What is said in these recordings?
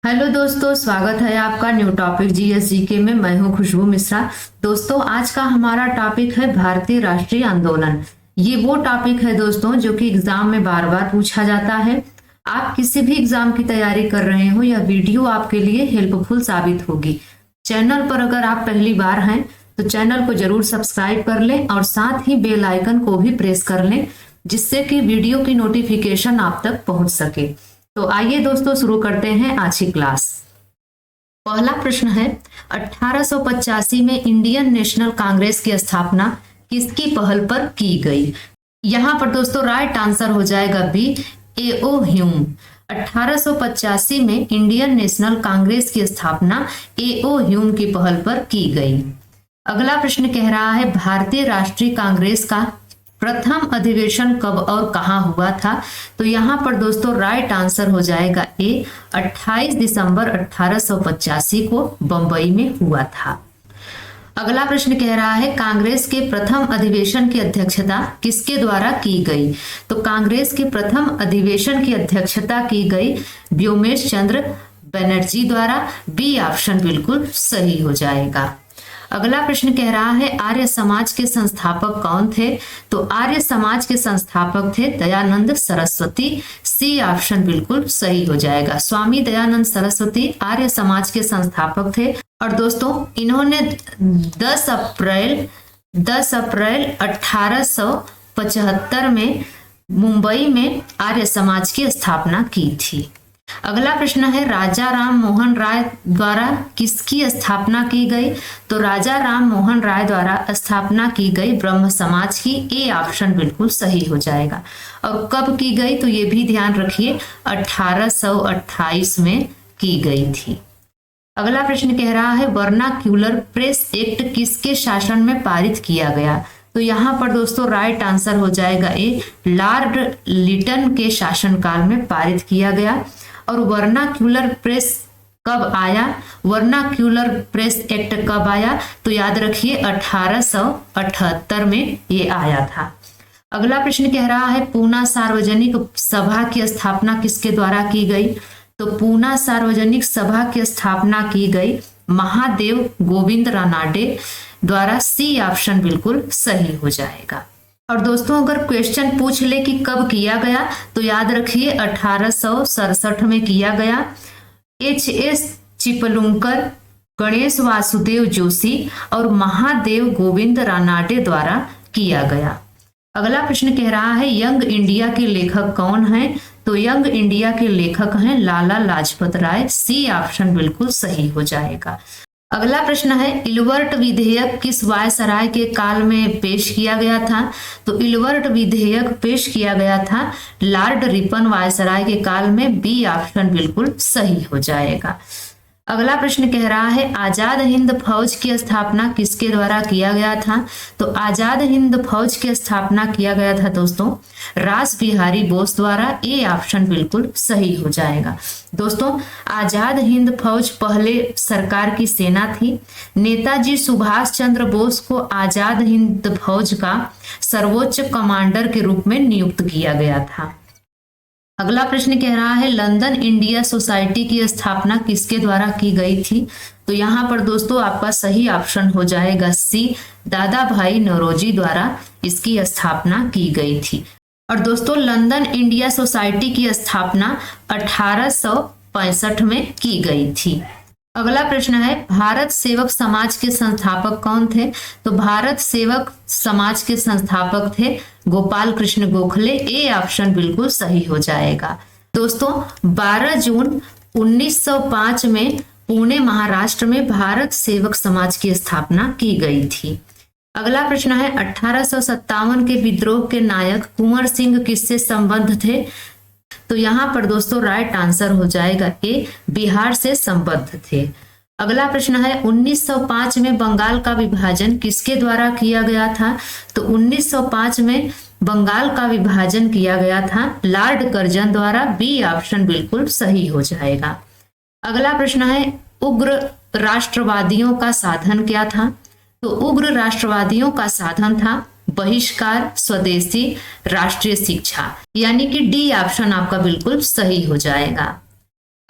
Hello दोस्तों, स्वागत है आपका न्यू टॉपिक जीएसजीके में। मैं हूं खुशबू मिश्रा। दोस्तों, आज का हमारा टॉपिक है भारतीय राष्ट्रीय आंदोलन। ये वो टॉपिक है दोस्तों जो कि एग्जाम में बार बार पूछा जाता है। आप किसी भी एग्जाम की तैयारी कर रहे हो, यह वीडियो आपके लिए हेल्पफुल साबित होगी। चैनल पर अगर आप पहली बार हैं तो चैनल को जरूर सब्सक्राइब कर लें और साथ ही बेल आइकन को भी प्रेस कर लें, जिससे कि वीडियो की नोटिफिकेशन आप तक पहुंच सके। तो आइए दोस्तों, शुरू करते हैं आज की क्लास। पहला प्रश्न है, 1885 में इंडियन नेशनल कांग्रेस की स्थापना किसकी पहल पर की गई? यहां पर दोस्तों राइट आंसर हो जाएगा बी, ए.ओ. ह्यूम। 1885 में इंडियन नेशनल कांग्रेस की स्थापना ए.ओ. ह्यूम की पहल पर की गई। अगला प्रश्न कह रहा है, भारतीय राष्ट्रीय कांग्रेस का प्रथम अधिवेशन कब और कहां हुआ था? तो यहां पर दोस्तों राइट आंसर हो जाएगा ए, 28 दिसंबर 1885 को बंबई में हुआ था। अगला प्रश्न कह रहा है, कांग्रेस के प्रथम अधिवेशन की अध्यक्षता किसके द्वारा की गई? तो कांग्रेस के प्रथम अधिवेशन की अध्यक्षता की गई व्योमेश चंद्र बनर्जी द्वारा। बी ऑप्शन बिल्कुल सही हो जाएगा। अगला प्रश्न कह रहा है, आर्य समाज के संस्थापक कौन थे? तो आर्य समाज के संस्थापक थे दयानंद सरस्वती। सी ऑप्शन बिल्कुल सही हो जाएगा। स्वामी दयानंद सरस्वती आर्य समाज के संस्थापक थे। और दोस्तों, इन्होंने 10 अप्रैल 1875 में मुंबई में आर्य समाज की स्थापना की थी। अगला प्रश्न है, राजा राम मोहन राय द्वारा किसकी स्थापना की गई? तो राजा राम मोहन राय द्वारा स्थापना की गई ब्रह्म समाज की। ए ऑप्शन बिल्कुल सही हो जाएगा। और कब की गई तो ये भी ध्यान रखिए, 1828 में की गई थी। अगला प्रश्न कह रहा है, वर्नाक्यूलर प्रेस एक्ट किसके शासन में पारित किया गया? तो यहाँ पर दोस्तों राइट आंसर हो जाएगा ए, लॉर्ड लिटन के शासनकाल में पारित किया गया। और वर्नाक्यूलर प्रेस कब आया? वर्नाक्यूलर प्रेस एक्ट कब आया? तो याद रखिए 1878 में ये आया था। अगला प्रश्न कह रहा है, पूना सार्वजनिक सभा की स्थापना किसके द्वारा की गई? तो पूना सार्वजनिक सभा की स्थापना की गई महादेव गोविंद रानाडे द्वारा। सी ऑप्शन बिल्कुल सही हो जाएगा। और दोस्तों, अगर क्वेश्चन पूछ ले कि कब किया गया तो याद रखिए 1867 में किया गया। H.S. चिपलुंकर, गणेश वासुदेव जोशी और महादेव गोविंद रानाडे द्वारा किया गया। अगला प्रश्न कह रहा है, यंग इंडिया के लेखक कौन हैं? तो यंग इंडिया के लेखक हैं लाला लाजपत राय। सी ऑप्शन बिल्कुल सही हो जाएगा। अगला प्रश्न है, इलवर्ट विधेयक किस वायसराय के काल में पेश किया गया था? तो इलवर्ट विधेयक पेश किया गया था लॉर्ड रिपन वायसराय के काल में। बी ऑप्शन बिल्कुल सही हो जाएगा। अगला प्रश्न कह रहा है, आजाद हिंद फौज की स्थापना किसके द्वारा किया गया था? तो आजाद हिंद फौज की स्थापना किया गया था दोस्तों रास बिहारी बोस द्वारा। ए ऑप्शन बिल्कुल सही हो जाएगा। दोस्तों, आजाद हिंद फौज पहले सरकार की सेना थी। नेताजी सुभाष चंद्र बोस को आजाद हिंद फौज का सर्वोच्च कमांडर के रूप में नियुक्त किया गया था। अगला प्रश्न कह रहा है, लंदन इंडिया सोसाइटी की स्थापना किसके द्वारा की गई थी? तो यहाँ पर दोस्तों आपका सही ऑप्शन हो जाएगा सी, दादा भाई नौरोजी द्वारा इसकी स्थापना की गई थी। और दोस्तों, लंदन इंडिया सोसाइटी की स्थापना 1865 में की गई थी। अगला प्रश्न है, भारत सेवक समाज के संस्थापक कौन थे? तो भारत सेवक समाज के संस्थापक थे गोपाल कृष्ण गोखले। ए ऑप्शन बिल्कुल सही हो जाएगा। दोस्तों, 12 जून 1905 में पुणे महाराष्ट्र में भारत सेवक समाज की स्थापना की गई थी। अगला प्रश्न है, 1857 के विद्रोह के नायक कुंवर सिंह किससे संबद्ध थे? तो यहाँ पर दोस्तों राइट आंसर हो जाएगा ए, बिहार से संबद्ध थे। अगला प्रश्न है, 1905 में बंगाल का विभाजन किसके द्वारा किया गया था? तो 1905 में बंगाल का विभाजन किया गया था लॉर्ड कर्जन द्वारा। बी ऑप्शन बिल्कुल सही हो जाएगा। अगला प्रश्न है, उग्र राष्ट्रवादियों का साधन क्या था? तो उग्र राष्ट्रवादियों का साधन था बहिष्कार, स्वदेशी, राष्ट्रीय शिक्षा। यानी कि डी ऑप्शन आपका बिल्कुल सही हो जाएगा।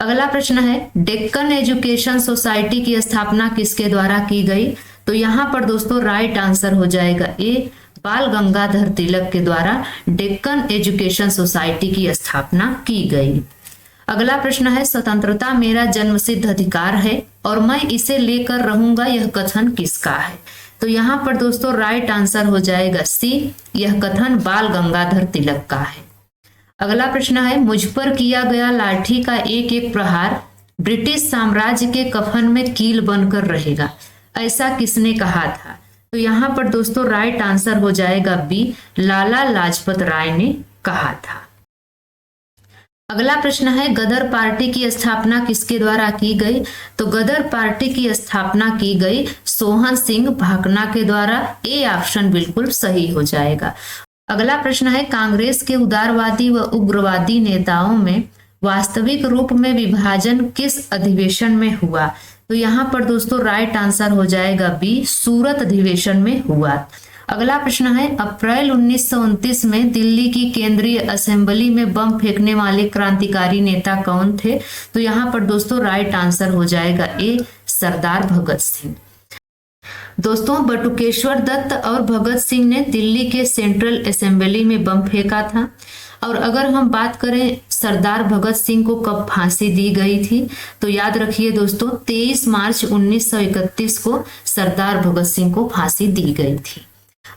अगला प्रश्न है डेक्कन एजुकेशन सोसाइटी की स्थापना किसके द्वारा की गई? तो यहाँ पर दोस्तों राइट आंसर हो जाएगा ए, बाल गंगाधर तिलक के द्वारा डेक्कन एजुकेशन सोसाइटी की स्थापना की गई। अगला प्रश्न है स्वतंत्रता मेरा जन्मसिद्ध अधिकार है और मैं इसे लेकर रहूंगा, यह कथन किसका है? तो यहाँ पर दोस्तों राइट आंसर हो जाएगा सी, यह कथन बाल गंगाधर तिलक का है। अगला प्रश्न है मुझ पर किया गया लाठी का एक एक प्रहार ब्रिटिश साम्राज्य के कफन में कील बनकर रहेगा, ऐसा किसने कहा था? तो यहाँ पर दोस्तों राइट आंसर हो जाएगा बी, लाला लाजपत राय ने कहा था। अगला प्रश्न है गदर पार्टी की स्थापना किसके द्वारा की गई? तो गदर पार्टी की स्थापना की गई सोहन सिंह भाकना के द्वारा। ए ऑप्शन बिल्कुल सही हो जाएगा। अगला प्रश्न है कांग्रेस के उदारवादी व उग्रवादी नेताओं में वास्तविक रूप में विभाजन किस अधिवेशन में हुआ? तो यहाँ पर दोस्तों राइट आंसर हो जाएगा बी, सूरत अधिवेशन में हुआ। अगला प्रश्न है अप्रैल 1929 में दिल्ली की केंद्रीय असेंबली में बम फेंकने वाले क्रांतिकारी नेता कौन थे? तो यहाँ पर दोस्तों राइट आंसर हो जाएगा ए, सरदार भगत सिंह। दोस्तों बटुकेश्वर दत्त और भगत सिंह ने दिल्ली के सेंट्रल असेंबली में बम फेंका था। और अगर हम बात करें सरदार भगत सिंह को कब फांसी दी गई थी, तो याद रखिए दोस्तों 23 मार्च 1931 को सरदार भगत सिंह को फांसी दी गई थी।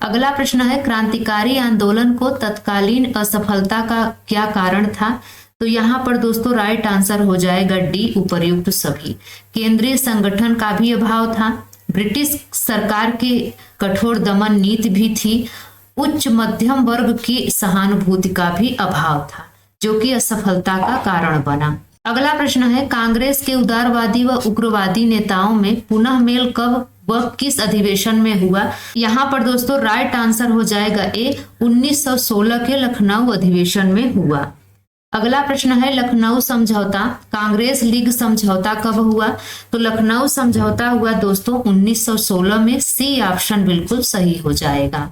अगला प्रश्न है क्रांतिकारी आंदोलन को तत्कालीन असफलता का क्या कारण था? तो यहाँ पर दोस्तों राइट आंसर हो जाएगा डी, उपर्युक्त सभी। केंद्रीय संगठन का भी अभाव था, ब्रिटिश सरकार की कठोर दमन नीति भी थी, उच्च मध्यम वर्ग की सहानुभूति का भी अभाव था, जो कि असफलता का कारण बना। अगला प्रश्न है कांग्रेस के उदारवादी व उग्रवादी नेताओं में पुनः मेल कब व किस अधिवेशन में हुआ? यहाँ पर दोस्तों राइट आंसर हो जाएगा ए, 1916 के लखनऊ अधिवेशन में हुआ। अगला प्रश्न है लखनऊ समझौता कांग्रेस लीग समझौता कब हुआ? तो लखनऊ समझौता हुआ दोस्तों 1916 में। सी ऑप्शन बिल्कुल सही हो जाएगा।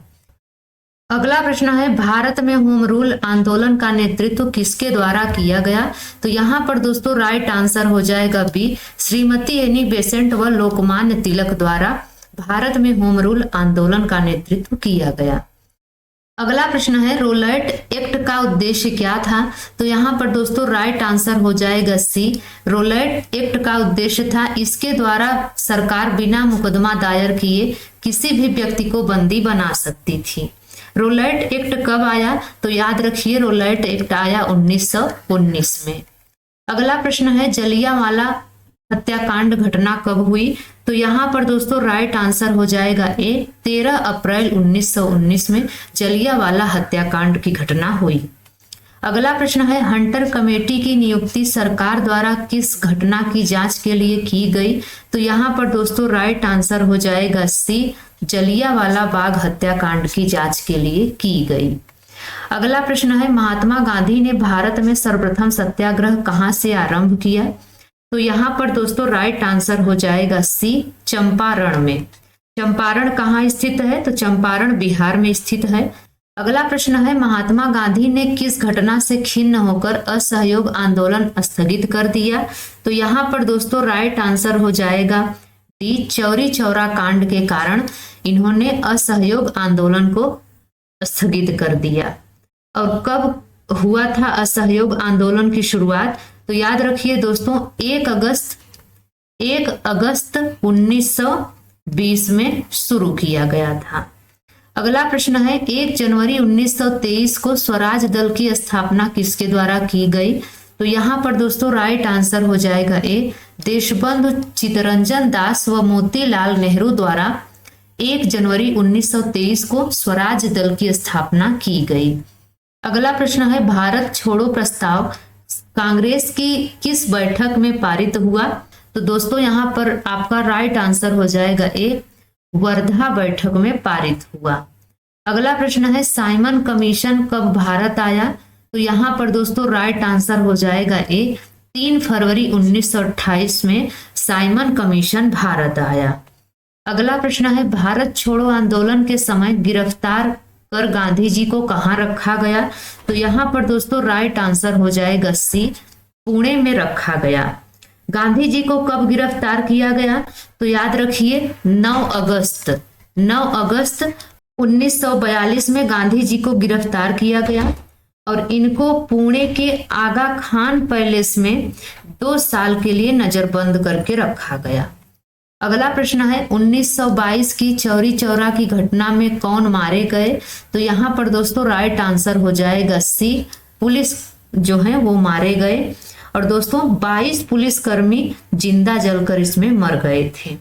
अगला प्रश्न है भारत में होम रूल आंदोलन का नेतृत्व किसके द्वारा किया गया? तो यहाँ पर दोस्तों राइट आंसर हो जाएगा बी, श्रीमती एनी बेसेंट व लोकमान्य तिलक द्वारा भारत में होम रूल आंदोलन का नेतृत्व किया गया। अगला प्रश्न है रोलेट एक्ट का उद्देश्य क्या था? तो यहाँ पर दोस्तों राइट आंसर हो जाएगा सी, रोलेट एक्ट का उद्देश्य था इसके द्वारा सरकार बिना मुकदमा दायर किए किसी भी व्यक्ति को बंदी बना सकती थी। रोलेट एक्ट कब आया? तो याद रखिए रोलेट एक्ट आया 1919 में। अगला प्रश्न है जलियांवाला हत्याकांड घटना कब हुई? तो यहाँ पर दोस्तों राइट आंसर हो जाएगा ए, 13 अप्रैल 1919 में जलियांवाला हत्याकांड की घटना हुई। अगला प्रश्न है हंटर कमेटी की नियुक्ति सरकार द्वारा किस घटना की जांच के लिए की गई? तो यहाँ पर दोस्तों राइट आंसर हो जाएगा सी, जलियांवाला बाग हत्याकांड की जांच के लिए की गई। अगला प्रश्न है महात्मा गांधी ने भारत में सर्वप्रथम सत्याग्रह कहां से आरंभ किया? तो यहाँ पर दोस्तों राइट आंसर हो जाएगा सी, चंपारण में। चंपारण कहाँ स्थित है? तो चंपारण बिहार में स्थित है। अगला प्रश्न है महात्मा गांधी ने किस घटना से खिन्न होकर असहयोग आंदोलन स्थगित कर दिया? तो यहाँ पर दोस्तों राइट आंसर हो जाएगा डी, चौरी चौरा कांड के कारण इन्होंने असहयोग आंदोलन को स्थगित कर दिया। और कब हुआ था असहयोग आंदोलन की शुरुआत? तो याद रखिए दोस्तों 1 अगस्त 1920 में शुरू किया गया था। अगला प्रश्न है 1 जनवरी 1923 को स्वराज दल की स्थापना किसके द्वारा की गई? तो यहाँ पर दोस्तों राइट आंसर हो जाएगा ए, देशबंधु चित्तरंजन दास व मोतीलाल नेहरू द्वारा 1 जनवरी 1923 को स्वराज दल की स्थापना की गई। अगला प्रश्न है भारत छोड़ो प्रस्ताव कांग्रेस की किस बैठक में पारित हुआ? तो दोस्तों यहाँ पर आपका राइट आंसर हो जाएगा ए, वर्धा बैठक में पारित हुआ। अगला प्रश्न है साइमन कमीशन कब भारत आया? तो यहाँ पर दोस्तों राइट आंसर हो जाएगा ए, 3 फरवरी 1928 में साइमन कमीशन भारत आया। अगला प्रश्न है भारत छोड़ो आंदोलन के समय गिरफ्तार कर गांधी जी को कहाँ रखा गया? तो यहाँ पर दोस्तों राइट आंसर हो जाएगा सी, पुणे में रखा गया। गांधी जी को कब गिरफ्तार किया गया? तो याद रखिए 9 अगस्त 1942 में गांधी जी को गिरफ्तार किया गया और इनको पुणे के आगा खान पैलेस में 2 साल के लिए नजरबंद करके रखा गया। अगला प्रश्न है 1922 की चौरी चौरा की घटना में कौन मारे गए? तो यहाँ पर दोस्तों राइट आंसर हो जाएगा सी, पुलिस जो है वो मारे गए। और दोस्तों 22 पुलिसकर्मी जिंदा जलकर इसमें मर गए थे।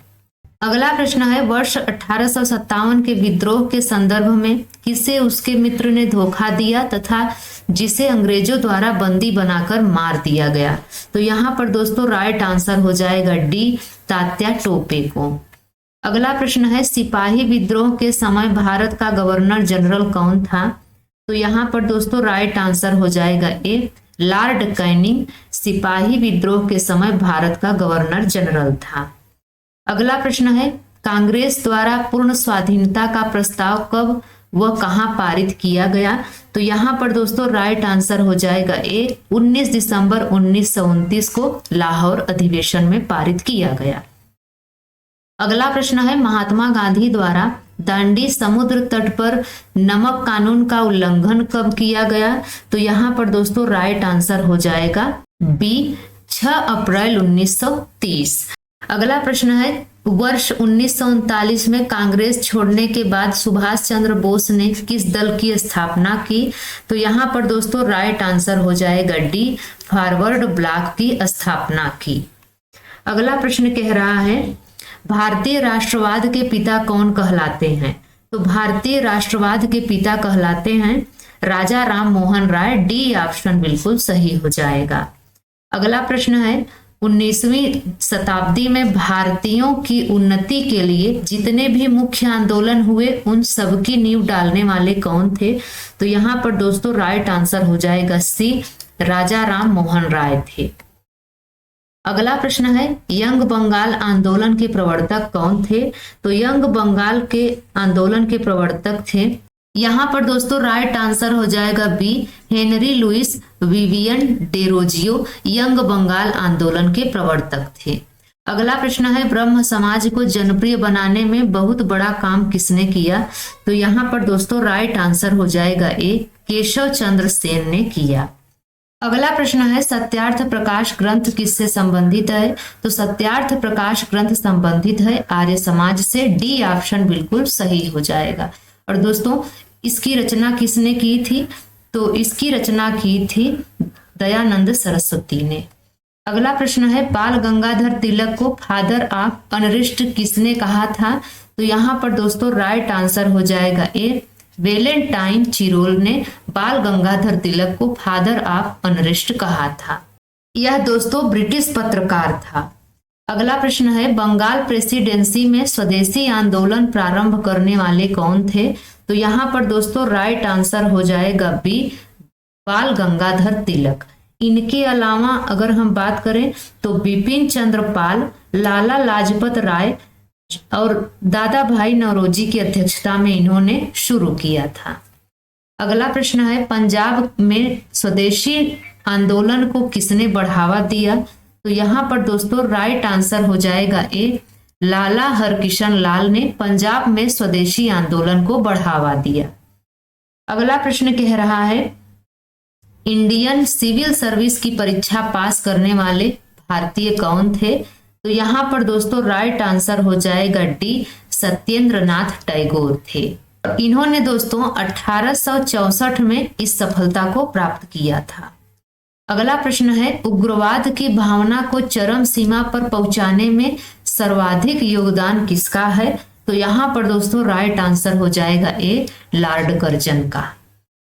अगला प्रश्न है वर्ष 1857 के विद्रोह के संदर्भ में किसे उसके मित्र ने धोखा दिया तथा जिसे अंग्रेजों द्वारा बंदी बनाकर मार दिया गया? तो यहाँ पर दोस्तों राइट आंसर हो जाएगा डी, तात्या टोपे को। अगला प्रश्न है सिपाही विद्रोह के समय भारत का गवर्नर जनरल कौन था? तो यहाँ पर दोस्तों राइट आंसर हो जाएगा ए, लॉर्ड कैनिंग सिपाही विद्रोह के समय भारत का गवर्नर जनरल था। अगला प्रश्न है कांग्रेस द्वारा पूर्ण स्वाधीनता का प्रस्ताव कब व कहां पारित किया गया? तो यहाँ पर दोस्तों राइट आंसर हो जाएगा ए, 19 दिसंबर 1929 को लाहौर अधिवेशन में पारित किया गया। अगला प्रश्न है महात्मा गांधी द्वारा दांडी समुद्र तट पर नमक कानून का उल्लंघन कब किया गया? तो यहाँ पर दोस्तों राइट आंसर हो जाएगा बी, 6 अप्रैल 1930। अगला प्रश्न है वर्ष 1939 में कांग्रेस छोड़ने के बाद सुभाष चंद्र बोस ने किस दल की स्थापना की? तो यहाँ पर दोस्तों राइट आंसर हो जाएगा डी, फॉरवर्ड ब्लॉक की स्थापना की। अगला प्रश्न कह रहा है भारतीय राष्ट्रवाद के पिता कौन कहलाते हैं? तो भारतीय राष्ट्रवाद के पिता कहलाते हैं राजा राम मोहन राय, डी ऑप्शन बिल्कुल सही हो जाएगा। अगला प्रश्न है 19वीं शताब्दी में भारतीयों की उन्नति के लिए जितने भी मुख्य आंदोलन हुए उन सबकी नींव डालने वाले कौन थे? तो यहाँ पर दोस्तों राइट आंसर हो जाएगा सी, राजा राम मोहन राय थे। अगला प्रश्न है यंग बंगाल आंदोलन के प्रवर्तक कौन थे? तो यंग बंगाल के आंदोलन के प्रवर्तक थे, यहाँ पर दोस्तों राइट आंसर हो जाएगा B, Henry Louis Vivian Derozio Young Bengal आंदोलन के प्रवर्तक थे। अगला प्रश्न है ब्रह्म समाज को जनप्रिय बनाने में बहुत बड़ा काम किसने किया? तो यहाँ पर दोस्तों राइट आंसर हो जाएगा ए, केशव चंद्र सेन ने किया। अगला प्रश्न है सत्यार्थ प्रकाश ग्रंथ किससे संबंधित है? तो सत्यार्थ प्रकाश ग्रंथ संबंधित है आर्य समाज से, डी ऑप्शन बिल्कुल सही हो जाएगा। और दोस्तों इसकी रचना किसने की थी? तो इसकी रचना की थी दयानंद सरस्वती ने। अगला प्रश्न है बाल गंगाधर तिलक को फादर ऑफ अनरिस्ट किसने कहा था? तो यहाँ पर दोस्तों राइट आंसर हो जाएगा ए, वेलेंटाइन चिरोल ने बाल गंगाधर तिलक को फादर ऑफ अनरिस्ट कहा था। यह दोस्तों ब्रिटिश पत्रकार था। अगला प्रश्न है बंगाल प्रेसिडेंसी में स्वदेशी आंदोलन प्रारंभ करने वाले कौन थे? तो यहाँ पर दोस्तों राइट आंसर हो जाएगा बी, बाल गंगाधर तिलक। इनके अलावा अगर हम बात करें तो बिपिन चंद्र पाल, लाला लाजपत राय और दादा भाई नौरोजी की अध्यक्षता में इन्होंने शुरू किया था। अगला प्रश्न है पंजाब में स्वदेशी आंदोलन को किसने बढ़ावा दिया? तो यहाँ पर दोस्तों राइट आंसर हो जाएगा ए, लाला हरकिशन लाल ने पंजाब में स्वदेशी आंदोलन को बढ़ावा दिया। अगला प्रश्न कह रहा है इंडियन सिविल सर्विस की परीक्षा पास करने वाले भारतीय कौन थे? तो यहाँ पर दोस्तों राइट आंसर हो जाएगा डी, सत्येंद्र नाथ टैगोर थे। इन्होंने दोस्तों 1864 में इस सफलता को प्राप्त किया था। अगला प्रश्न है उग्रवाद की भावना को चरम सीमा पर पहुंचाने में सर्वाधिक योगदान किसका है? तो यहाँ पर दोस्तों राइट आंसर हो जाएगा ए, लॉर्ड कर्जन का।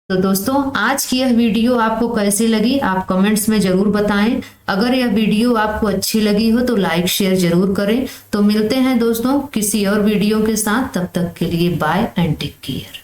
तो दोस्तों आज की यह वीडियो आपको कैसी लगी आप कमेंट्स में जरूर बताएं। अगर यह वीडियो आपको अच्छी लगी हो तो लाइक शेयर जरूर करें। तो मिलते हैं दोस्तों किसी और वीडियो के साथ, तब तक के लिए बाय एंड टेक केयर।